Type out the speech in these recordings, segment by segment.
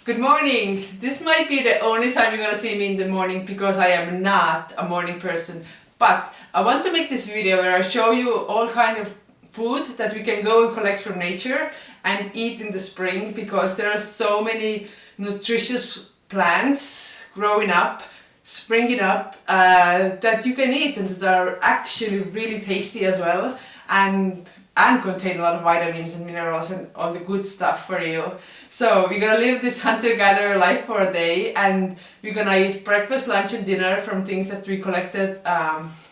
Good morning! This might be the only time you're gonna see me in the morning because I am not a morning person. But I want to make this video where I show you all kind of food that we can go and collect from nature and eat in the spring, because there are so many nutritious plants growing up, springing up, that you can eat and that are actually really tasty as well, and contain a lot of vitamins and minerals and all the good stuff for you. So we're gonna live this hunter-gatherer life for a day, and we're gonna eat breakfast, lunch and dinner from things that we collected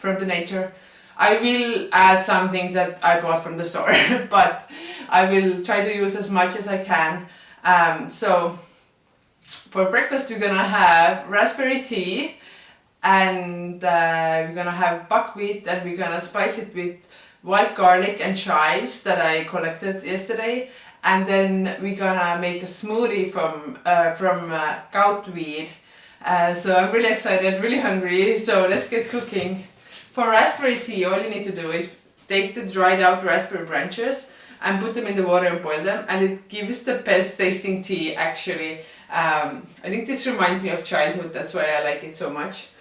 from the nature. I will add some things that I bought from the store, but I will try to use as much as I can. So for breakfast we're gonna have raspberry tea, and we're gonna have buckwheat, and we're gonna spice it with wild garlic and chives that I collected yesterday, and then we're gonna make a smoothie from goutweed. So I'm really excited, really hungry, so let's get cooking. For raspberry tea, all you need to do is take the dried out raspberry branches and put them in the water and boil them, and it gives the best tasting tea actually. I think this reminds me of childhood, that's why I like it so much.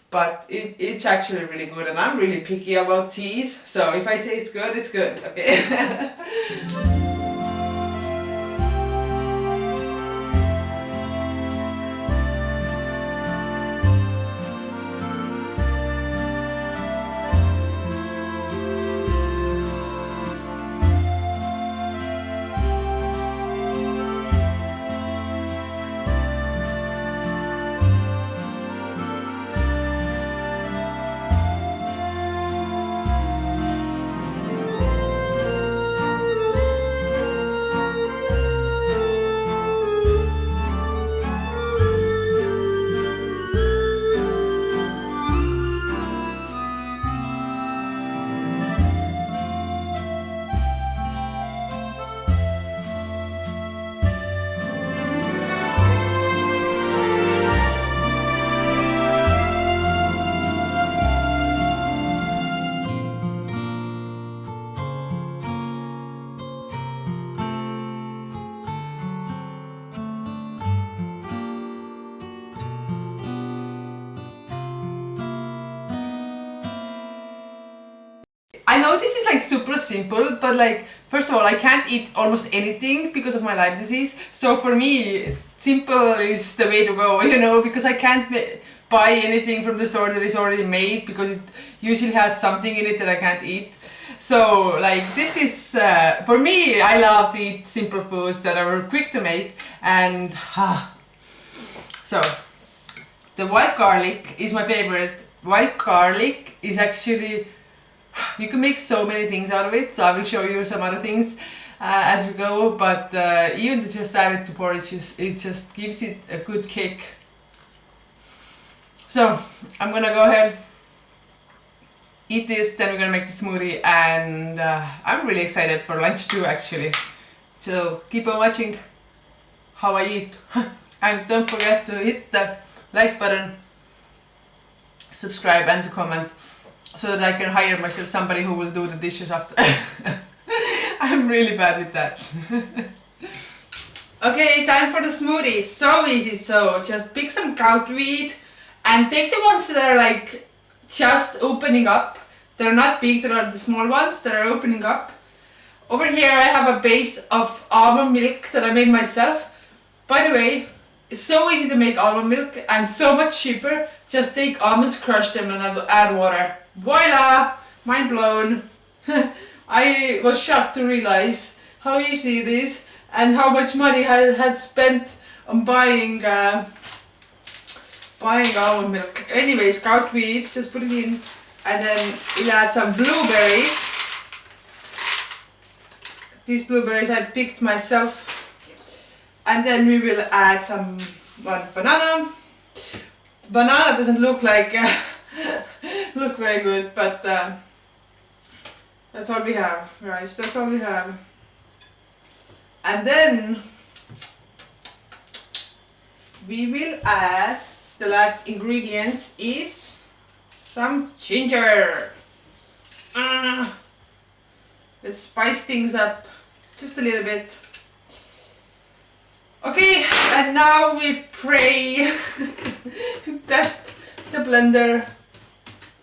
But it's actually really good, and I'm really picky about teas, so if I say it's good, okay? I know this is like super simple, but like, first of all, I can't eat almost anything because of my Lyme disease. So for me, simple is the way to go, you know, because I can't buy anything from the store that is already made, because it usually has something in it that I can't eat. So like, this is, for me, I love to eat simple foods that are quick to make, and so the wild garlic is my favorite. Wild garlic is actually, you can make so many things out of it, so I will show you some other things as we go, but even to just add it to porridge, it just gives it a good kick. So I'm gonna go ahead eat this, then we're gonna make the smoothie, and I'm really excited for lunch too actually. So keep on watching how I eat. And don't forget to hit the like button, subscribe and to comment so that I can hire myself somebody who will do the dishes after. I'm really bad with that. Okay, time for the smoothie. So easy. So just pick some goat wheat and take the ones that are like just opening up. They're not big, they are the small ones that are opening up. Over here I have a base of almond milk that I made myself. By the way, it's so easy to make almond milk and so much cheaper. Just take almonds, crush them and add water. Voila! Mind blown. I was shocked to realize how easy it is and how much money I had spent on buying almond milk. Anyways, goat wheat, just put it in, and then we'll add some blueberries. These blueberries I picked myself. And then we will add one banana. Banana doesn't look like look very good, but that's all we have, guys. That's all we have. And then we will add the last ingredient is some ginger. Let's spice things up just a little bit. Okay, and now we pray that the blender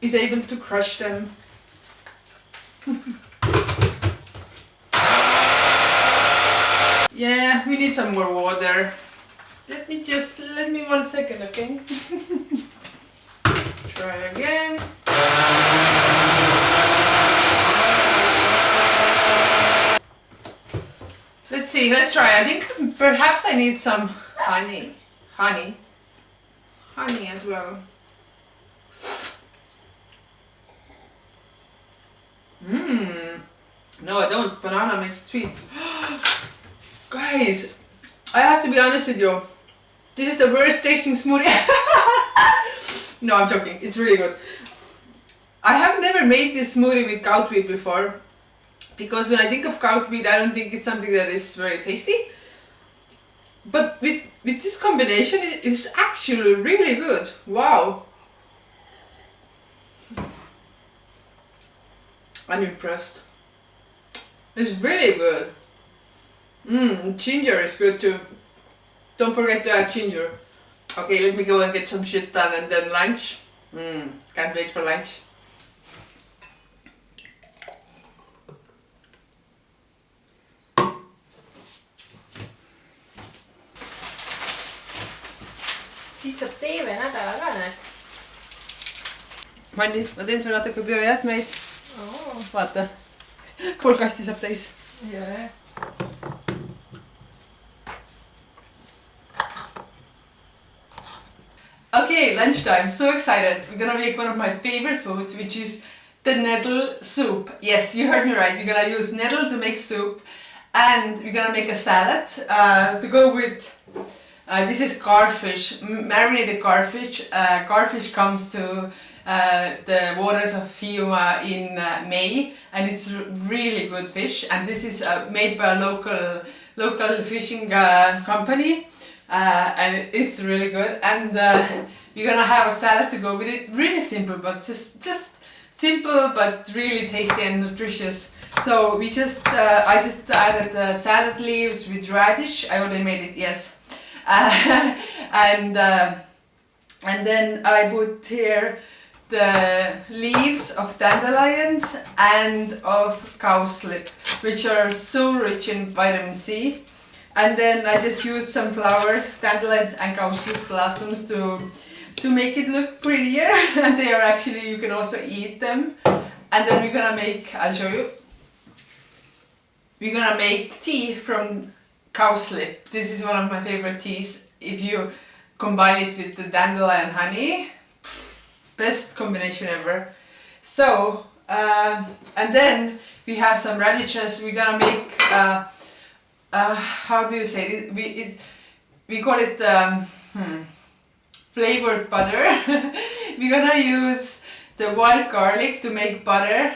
is able to crush them. Yeah, we need some more water. Let me 1 second, okay? Try again. Let's see, let's try. I think perhaps I need some honey. Honey as well. No, I don't. Banana makes it sweet. Guys, I have to be honest with you. This is the worst tasting smoothie. No, I'm joking. It's really good. I have never made this smoothie with goat wheat before. Because when I think of goat wheat, I don't think it's something that is very tasty. But with this combination, it is actually really good. Wow. I'm impressed. It's really good. Ginger is good too. Don't forget to add ginger. Okay, let me go and get some shit done and then lunch. Can't wait for lunch. Siit saab TV-nädala ka, näed. Manni, ma teen sulle natuke biojäätmeid. Vaata, pool kasti saab täis. Jah. Okay, lunchtime. So excited. We're gonna make one of my favorite foods, which is the nettle soup. Yes, you heard me right. We're gonna use nettle to make soup, and we're gonna make a salad to go with. This is garfish, marinated garfish. Garfish comes to the waters of Hiiumaa in May, and it's really good fish. And this is made by a local fishing company, and it's really good. And we're gonna have a salad to go with it. Really simple, but just simple, but really tasty and nutritious. So I just added salad leaves with radish. I already made it, yes. And then I put here the leaves of dandelions and of cowslip, which are so rich in vitamin C. And then I just used some flowers, dandelions and cowslip blossoms to make it look prettier. And they are actually, you can also eat them. And then we're gonna make, I'll show you. We're gonna make tea from cowslip. This is one of my favorite teas. If you combine it with the dandelion honey, best combination ever. So, and then we have some radishes. We're gonna make, how do you say it? We call it flavored butter. We're gonna use the wild garlic to make butter,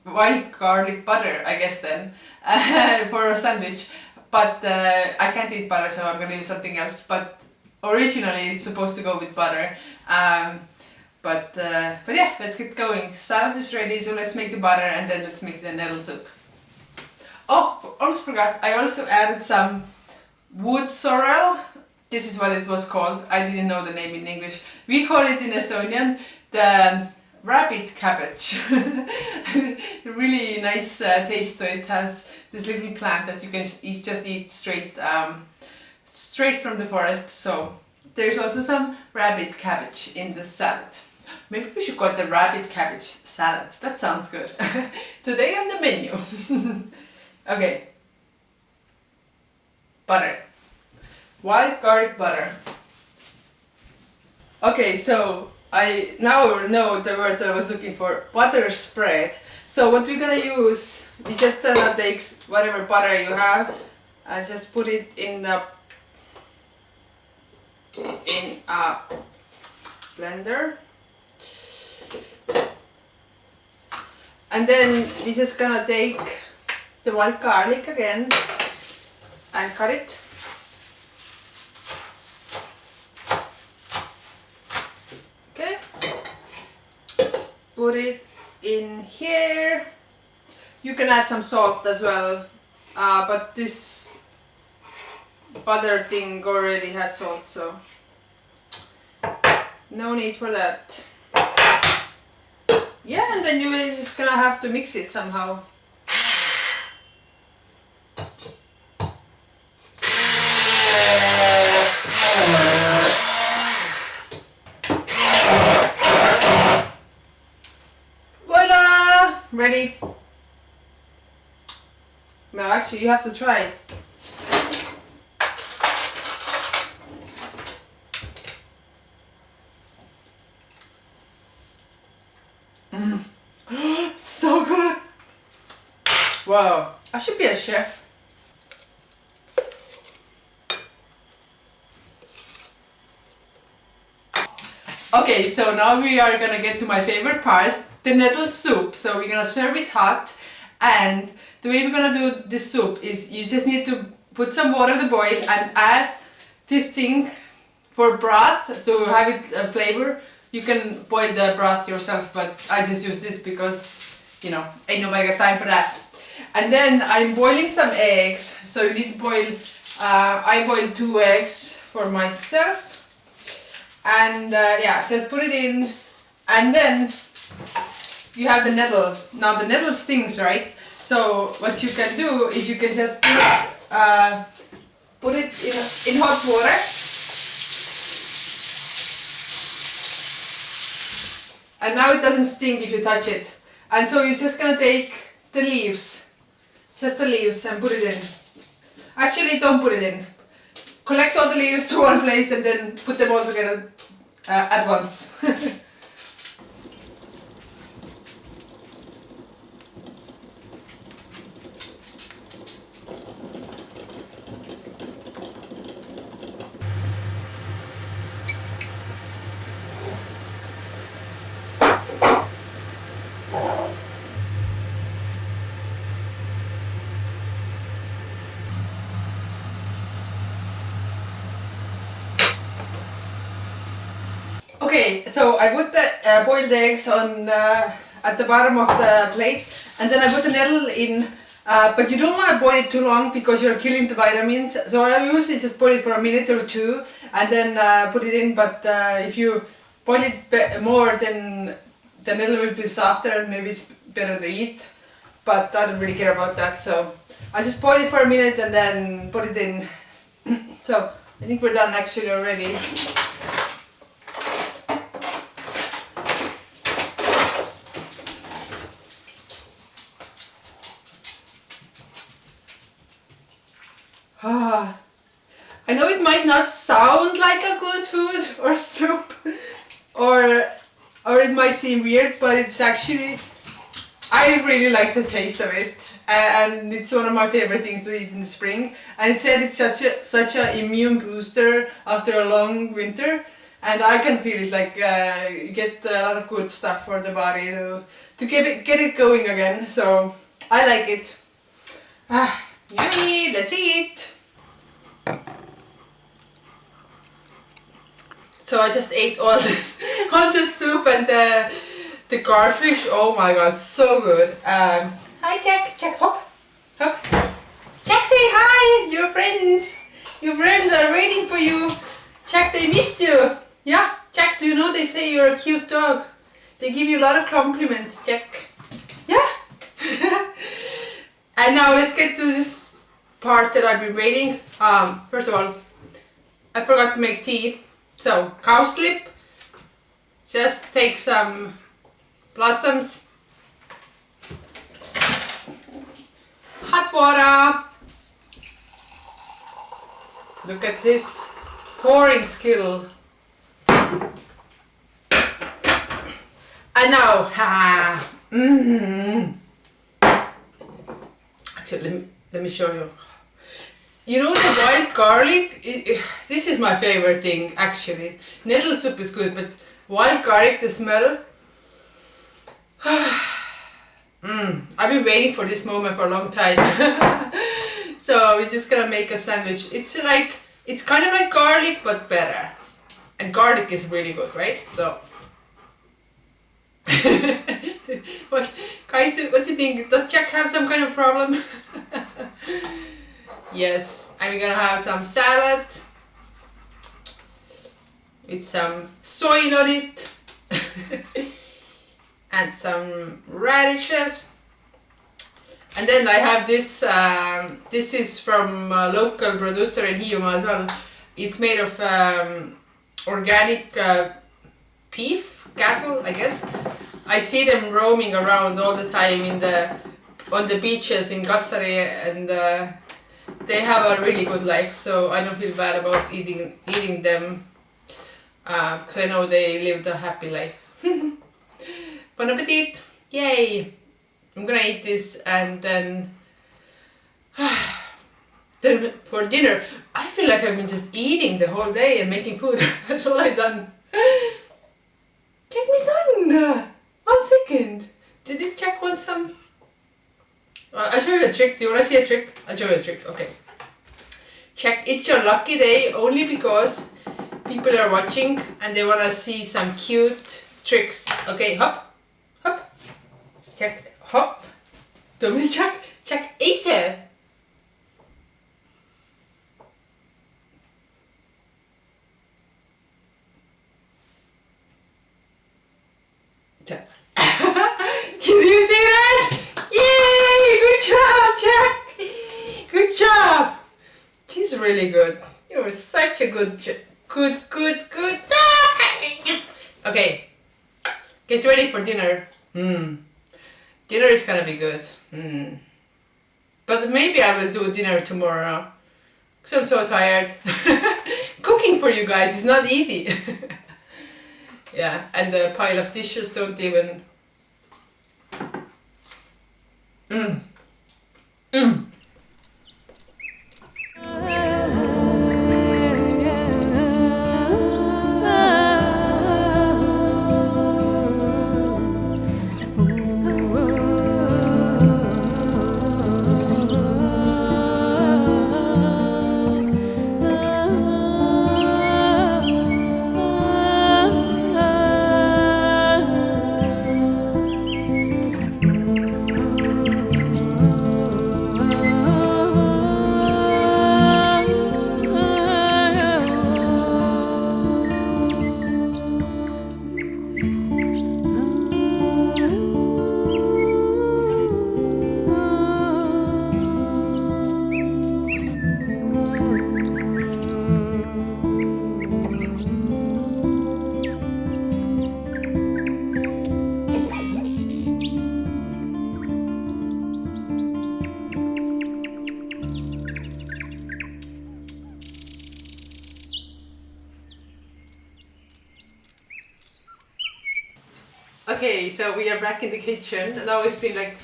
wild garlic butter, I guess then, for a sandwich. But I can't eat butter, so I'm gonna use something else. But originally it's supposed to go with butter. But yeah, let's get going. Salad is ready, so let's make the butter and then let's make the nettle soup. Oh, almost forgot. I also added some wood sorrel. This is what it was called. I didn't know the name in English. We call it in Estonian the rabbit cabbage. Really nice taste to it. It has this little plant that you can just eat straight from the forest. So there's also some rabbit cabbage in the salad. Maybe we should call it the rabbit cabbage salad. That sounds good. Today on the menu. Okay. Butter. Wild garlic butter. Okay, so I now know the word that I was looking for. Butter spread. So what we're gonna use, we just take whatever butter you have and just put it in a blender. And then we're just gonna take the wild garlic again and cut it. Okay. Put it in here. You can add some salt as well, but this butter thing already had salt, so no need for that. Yeah, and then you're just gonna have to mix it somehow. Voila! Ready? No, actually, you have to try it. So good! Wow, I should be a chef. Okay, so now we are gonna get to my favorite part, the nettle soup. So we're gonna serve it hot, and the way we're gonna do this soup is you just need to put some water to boil and add this thing for broth to have it flavor. You can boil the broth yourself, but I just use this because, you know, ain't nobody got time for that. And then I'm boiling some eggs, so you need to boil, I boiled 2 eggs for myself. And yeah, just put it in, and then you have the nettle. Now the nettle stings, right? So what you can do is you can just put it in hot water. And now it doesn't sting if you touch it. And so you're just gonna take the leaves, just the leaves, and put it in. Actually, don't put it in. Collect all the leaves to one place and then put them all together at once. Okay, so I put the boiled eggs on at the bottom of the plate, and then I put the nettle in, but you don't want to boil it too long because you're killing the vitamins. So I usually just boil it for a minute or two and then put it in, but if you boil it more, then the nettle will be softer and maybe it's better to eat, but I don't really care about that. So I just boil it for a minute and then put it in. So I think we're done actually already. I know it might not sound like a good food or soup, or it might seem weird, but it's actually, I really like the taste of it, and it's one of my favorite things to eat in the spring. And it said it's such a immune booster after a long winter, and I can feel it like get a lot of good stuff for the body to get it going again. So I like it. Yummy! Let's eat. So I just ate all this soup and the garfish. Oh my god, so good. Hi Jack, Jack, hop, hop. Jack, say hi. Your friends are waiting for you. Jack, they missed you. Yeah, Jack, do you know they say you're a cute dog? They give you a lot of compliments, Jack. Yeah. And now let's get to this part that I've been waiting. First of all, I forgot to make tea. So, cowslip, just take some blossoms, hot water, look at this pouring skill, and now, actually let me show you. You know the wild garlic? This is my favorite thing actually. Nettle soup is good, but wild garlic, the smell. I've been waiting for this moment for a long time. So we're just gonna make a sandwich. It's kind of like garlic but better. And garlic is really good, right? So. What, guys, what do you think? Does Jack have some kind of problem? Yes, I'm gonna have some salad with some soy on it and some radishes, and then I have this. This is from a local producer in Hiiumaa as well. It's made of organic beef cattle, I guess. I see them roaming around all the time on the beaches in Kassari, and they have a really good life, so I don't feel bad about eating them, because I know they lived a happy life. Bon appetit! Yay! I'm gonna eat this, and then for dinner, I feel like I've been just eating the whole day and making food. That's all I've done. Check me son! 1 second! Did it Jack want some? I'll show you a trick. Do you want to see a trick? I'll show you a trick. Okay. Check, it's your lucky day only because people are watching and they want to see some cute tricks. Okay, hop, hop. Check, hop. Don't check, check, Ace. Check. Did you see that? Yay! Good job, Jack! Good job! She's really good. You're such a good. Okay, get ready for dinner. Dinner is gonna be good. But maybe I will do dinner tomorrow, because I'm so tired. Cooking for you guys is not easy. Yeah, and the pile of dishes don't even. Okay, so we are back in the kitchen. Now it's been like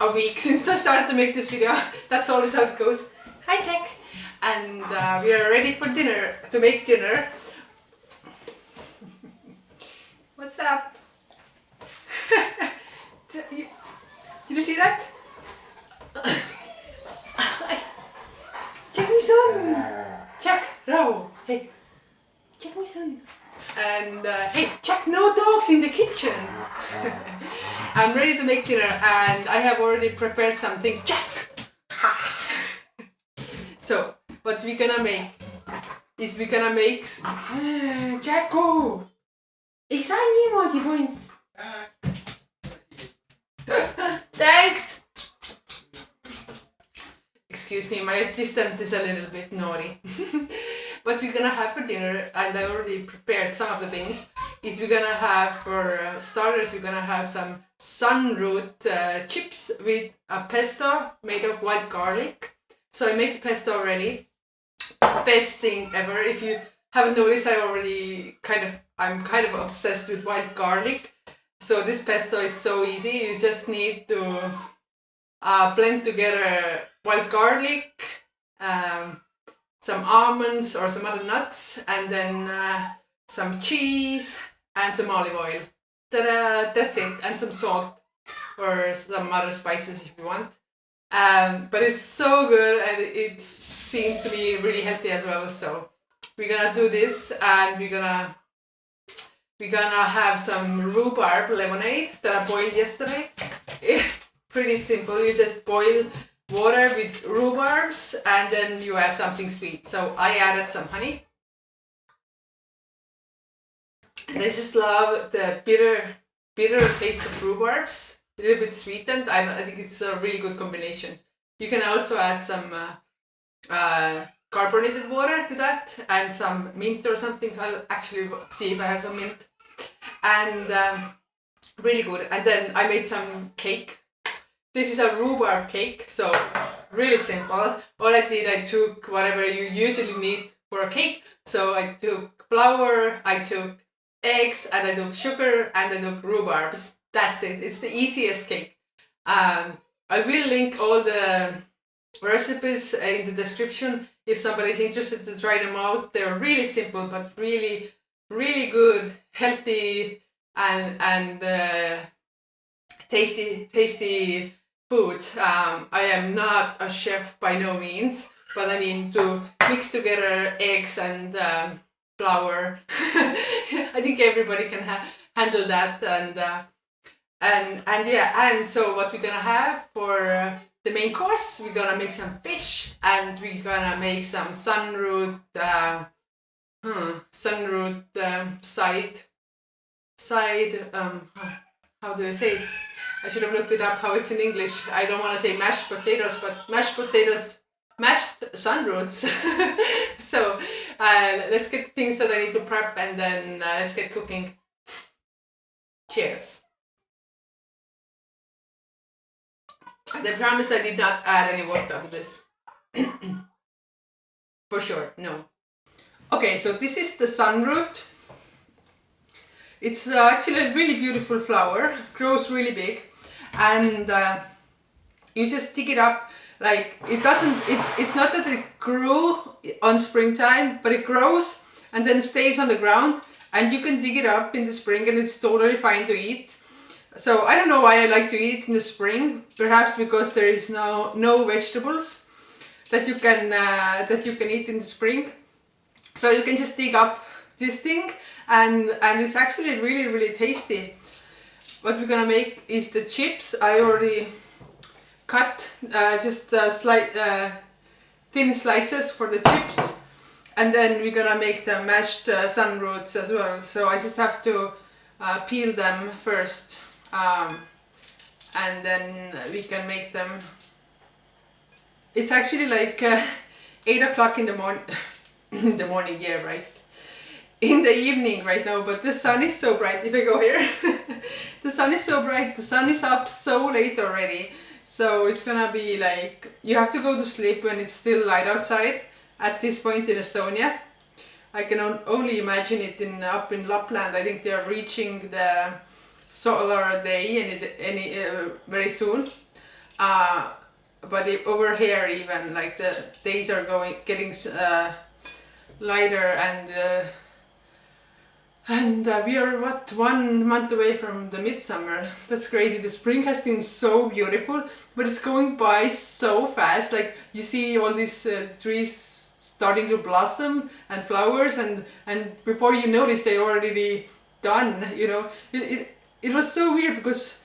a week since I started to make this video. That's always how it goes. Hi Jack! And we are ready for dinner, to make dinner. What's up? Did you see that? Check my son! Check, Rao! Hey, check my son! And hey, check, no dogs in the kitchen! I'm ready to make dinner and I have already prepared something. Check! So, what we're gonna make is we're gonna make... Jacko! Isa niimoodi punt! Thanks! Excuse me, my assistant is a little bit naughty. What we're gonna have for dinner, and I already prepared some of the things, is we're gonna have, for starters, we're gonna have some sunroot chips with a pesto made of white garlic. So I made the pesto already. Best thing ever. If you haven't noticed, I'm kind of obsessed with white garlic. So this pesto is so easy. You just need to blend together white garlic, some almonds or some other nuts, and then some cheese and some olive oil. Ta-da! That's it. And some salt or some other spices if you want. But it's so good and it seems to be really healthy as well. So we're gonna do this and we're gonna have some rhubarb lemonade that I boiled yesterday. Pretty simple. You just boil water with rhubarbs and then you add something sweet. So I added some honey. And I just love the bitter taste of rhubarbs. A little bit sweetened. I think it's a really good combination. You can also add some carbonated water to that and some mint or something. I'll actually see if I have some mint. And really good. And then I made some cake. This is a rhubarb cake, so really simple. All I did, I took whatever you usually need for a cake. So I took flour, I took eggs, and I took sugar, and I took rhubarbs. That's it. It's the easiest cake. I will link all the recipes in the description if somebody's interested to try them out. They're really simple, but really, really good, healthy, and tasty foods. I am not a chef by no means, but I mean to mix together eggs and flour. I think everybody can handle that, and so what we're gonna have for the main course, we're gonna make some fish and we're gonna make some sunroot side how do I say it? I should have looked it up how it's in English. I don't want to say mashed potatoes, but mashed sunroots. So let's get the things that I need to prep and then let's get cooking. Cheers. And I promise I did not add any vodka to this. For sure, no. Okay, so this is the sunroot. It's actually a really beautiful flower, grows really big, and you just dig it up. Like it's not that it grew on springtime, but it grows and then stays on the ground, and you can dig it up in the spring, and it's totally fine to eat. So I don't know why I like to eat in the spring. Perhaps because there is no vegetables that you can eat in the spring. So you can just dig up this thing. And it's actually really, really tasty. What we're gonna make is the chips. I already cut just thin slices for the chips, and then we're gonna make the mashed sunroots as well. So I just have to peel them first, and then we can make them. It's actually like 8 o'clock in the morning. In the morning, yeah, right. In the evening right now, but the sun is so bright. If I go here, the sun is so bright. The sun is up so late already, so it's gonna be like you have to go to sleep when it's still light outside. At this point in Estonia, I can only imagine it up in Lapland. I think they are reaching the solar day very soon. But over here, even like the days are getting lighter and And we are, what, 1 month away from the midsummer. That's crazy. The spring has been so beautiful, but it's going by so fast. Like, you see all these trees starting to blossom and flowers, and before you notice, they're already done, you know. It was so weird because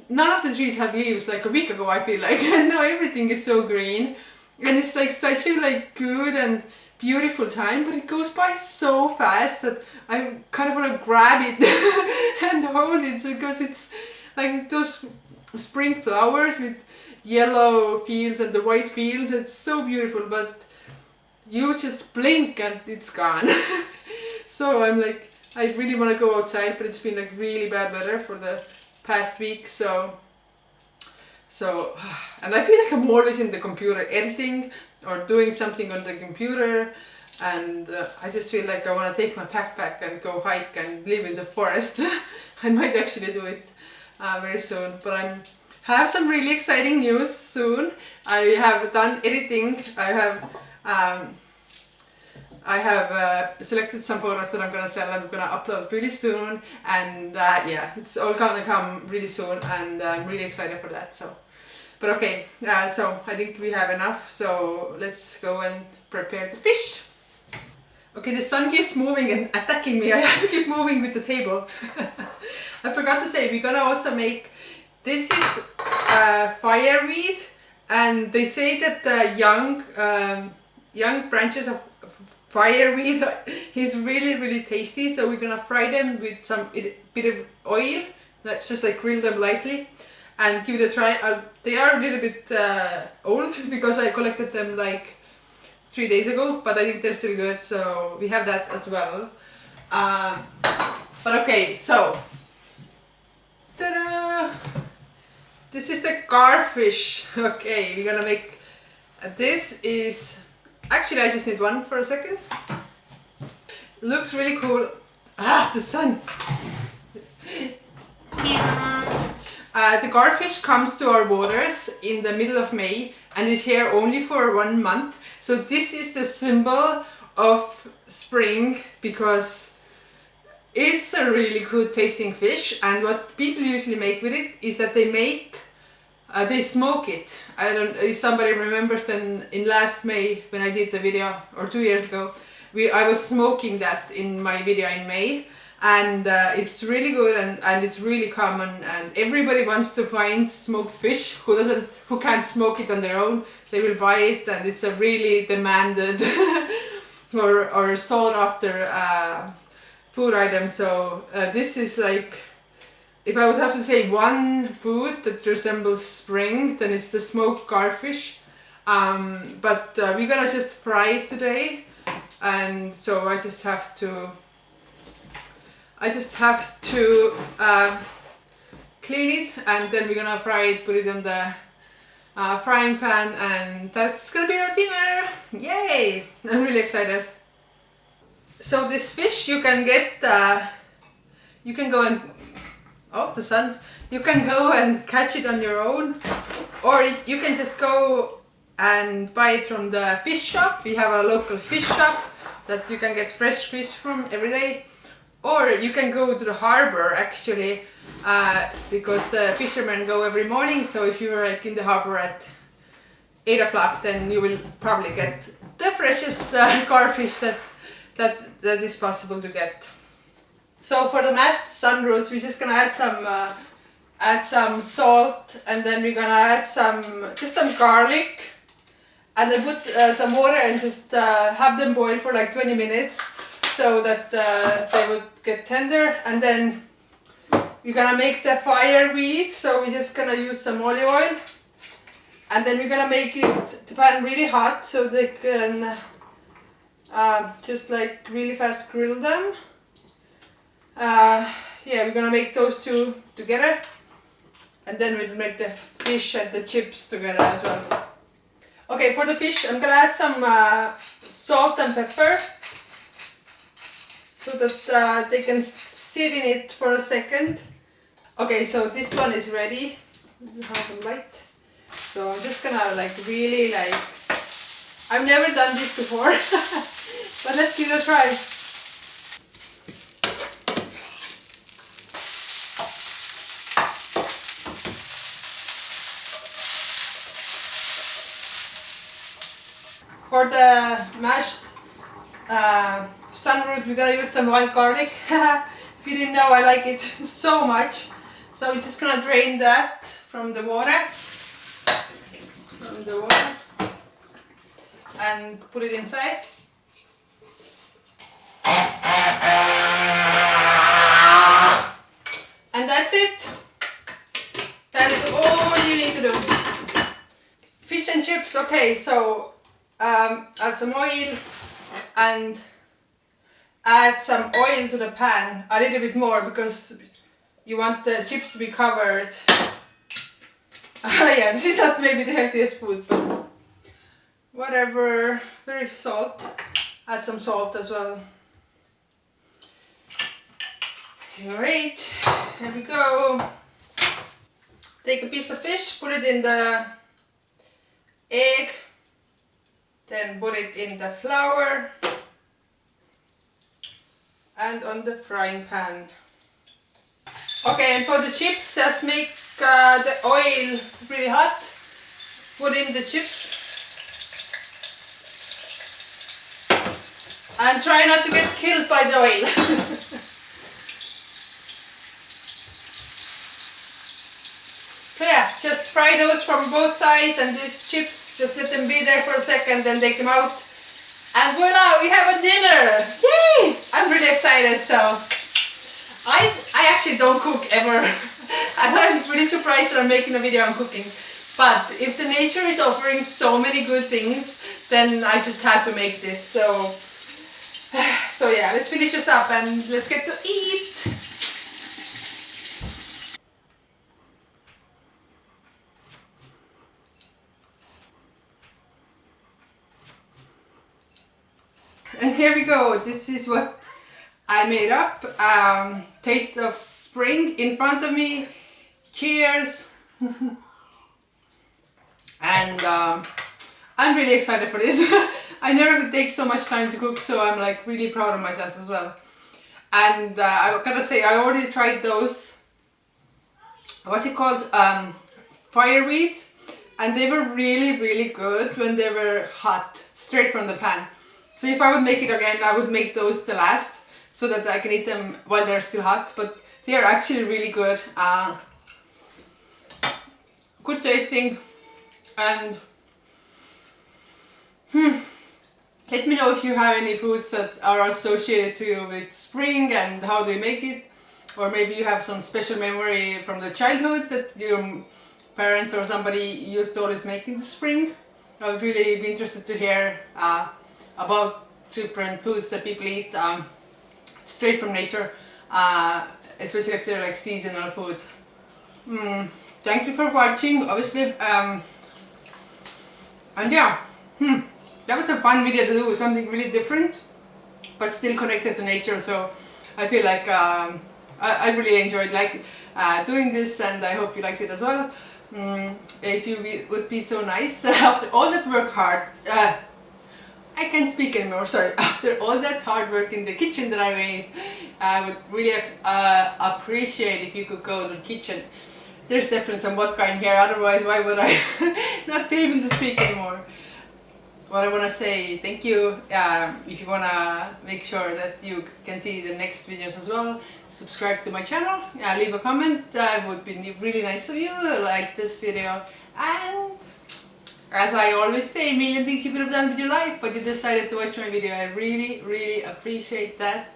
none of the trees had leaves like a week ago, I feel like. And now everything is so green. And it's like such a like good and beautiful time, but it goes by so fast that I kind of want to grab it and hold it, because it's like those spring flowers with yellow fields and the white fields. It's so beautiful, but you just blink and it's gone. So I'm like, I really want to go outside, but it's been like really bad weather for the past week, so and I feel like I'm always in the computer editing or doing something on the computer, and I just feel like I want to take my backpack and go hike and live in the forest. I might actually do it very soon, but I have some really exciting news soon. I have done editing. I have selected some photos that I'm gonna sell and I'm gonna upload really soon, and yeah, it's all gonna come really soon, and I'm really excited for that. So, but okay, so I think we have enough, so let's go and prepare the fish. Okay, the sun keeps moving and attacking me. I have to keep moving with the table. I forgot to say, we're gonna also make, this is fireweed, and they say that the young branches of fireweed is really tasty, so we're gonna fry them with some bit of oil. Let's just like grill them lightly and give it a try. They are a little bit old because I collected them like 3 days ago, but I think they're still good, so we have that as well. But okay, so ta-da! This is the garfish. Okay, we're gonna make this is actually, I just need one for a second. Looks really cool. Ah, the sun. The garfish comes to our waters in the middle of May and is here only for 1 month. So this is the symbol of spring because it's a really good tasting fish. And what people usually make with it is that they smoke it. I don't know if somebody remembers then in last May when I did the video, or 2 years ago, I was smoking that in my video in May, and it's really good and it's really common, and everybody wants to find smoked fish who can't smoke it on their own. They will buy it, and it's a really demanded or sought after food item. So this is like, if I would have to say one food that resembles spring, then it's the smoked garfish. But we're gonna just fry it today, and so I just have to clean it, and then we're gonna fry it, put it on the frying pan, and that's gonna be our dinner. Yay! I'm really excited. So this fish you can get, you can go and, oh, the sun. You can go and catch it on your own, or you can just go and buy it from the fish shop. We have a local fish shop that you can get fresh fish from every day, or you can go to the harbor actually, because the fishermen go every morning. So if you're like in the harbor at 8 o'clock, then you will probably get the freshest garfish that is possible to get. So for the mashed sun roots, we're just gonna add some salt, and then we're gonna add just some garlic, and then put some water and just have them boil for like 20 minutes so that they would get tender. And then we're gonna make the fireweed, so we're just gonna use some olive oil, and then we're gonna make the pan really hot so they can just like really fast grill them. Yeah, we're gonna make those two together, and then we'll make the fish and the chips together as well. Okay, for the fish I'm gonna add some salt and pepper so that they can sit in it for a second. Okay, so this one is ready. Have some light. So I'm just gonna like really like, I've never done this before, but let's give it a try. For the mashed sunroot, we're gonna use some wild garlic. If you didn't know, I like it so much. So we're just gonna drain that from the water. And put it inside. And that's it. That is all you need to do. Fish and chips. Okay, so add some oil and add some oil to the pan, a little bit more because you want the chips to be covered. Yeah, this is not maybe the healthiest food, but whatever. There is salt. Add some salt as well. Alright, here we go. Take a piece of fish, put it in the egg, then put it in the flour and on the frying pan. Okay, and for the chips, just make the oil pretty hot. Put in the chips and try not to get killed by the oil. So yeah, just fry those from both sides, and these chips, just let them be there for a second, then take them out. And voila, we have a dinner! Yay! I'm really excited, so I actually don't cook ever. I'm pretty surprised that I'm making a video on cooking. But if the nature is offering so many good things, then I just had to make this. So yeah, let's finish this up and let's get to eat. And here we go. This is what I made up. Taste of spring in front of me. Cheers. And I'm really excited for this. I never could take so much time to cook, so I'm like really proud of myself as well. And I gotta say, I already tried those, what's it called, fire weeds, and they were really good when they were hot, straight from the pan. So if I would make it again, I would make those the last, so that I can eat them while they're still hot. But they are actually really good, good tasting, and let me know if you have any foods that are associated to you with spring and how do you make it, or maybe you have some special memory from the childhood that your parents or somebody used to always make in the spring. I would really be interested to hear about different foods that people eat straight from nature, especially if they're like seasonal foods. Thank you for watching, obviously, and yeah, that was a fun video to do, something really different but still connected to nature. So I feel like I really enjoyed doing this, and I hope you liked it as well. If you would be so nice, after all that work hard, I can't speak anymore, sorry. After all that hard work in the kitchen that I made, I would really appreciate if you could go to the kitchen. There's definitely some vodka in here, otherwise why would I not be able to speak anymore? What I want to say, thank you. If you want to make sure that you can see the next videos as well, subscribe to my channel, leave a comment. It would be really nice of you, like this video. And as I always say, a million things you could have done with your life, but you decided to watch my video. I really appreciate that.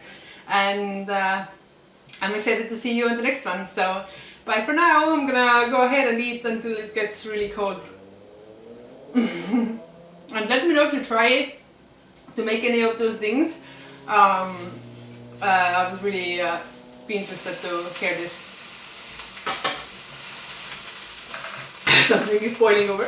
And I'm excited to see you in the next one. So bye for now. I'm gonna go ahead and eat until it gets really cold. And let me know if you try it to make any of those things. I would really be interested to hear this. Something is boiling over.